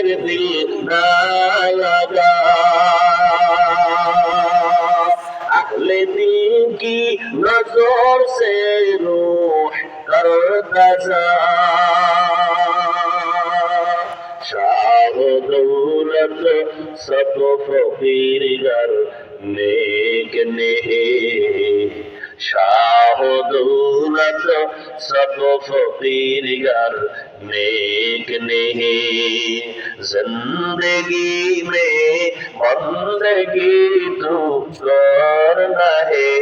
मेरे दिल ना लगा। अहले दिल की नजर से रूह करता जा, शाह दौलत सब फकीर गर नेक नहीं, शाह दौलत सब फकीर गर नेक नहीं। जिंदगी में बंदगी तू करना है,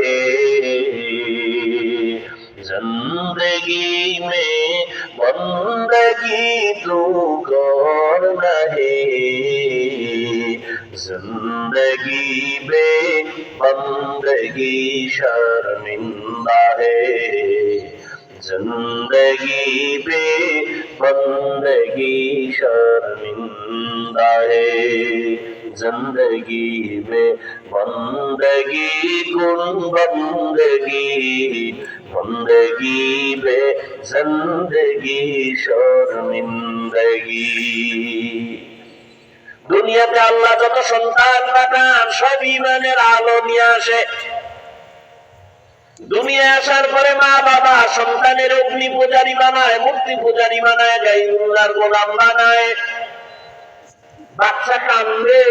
जिंदगी में बंदगी तू करना है। जिंदगी में बंदगी शर्मिंदा है, जिंदगी में बंदगी शर्मिंदा है। जिंदगी में बंदगी गुण बंदगी, बंदगी में जिंदगी शर्मिंदगी। দুনিয়াতে আল্লাহ যত সন্তান পাঠান সব ঈমানের আলো নিয়ে আসে। দুনিয়া আসার পরে মা বাবা সন্তানের অগ্নি পূজারী বানায়, মূর্তি পূজারী বানায়, গায়রুল্লাহর গোলাম বানায়। বাচ্চা কাঁদবে,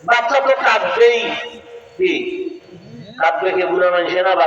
বাচ্চা তো কাঁদবেই, কি কাঁদবে কে বুড়া মানুষে না?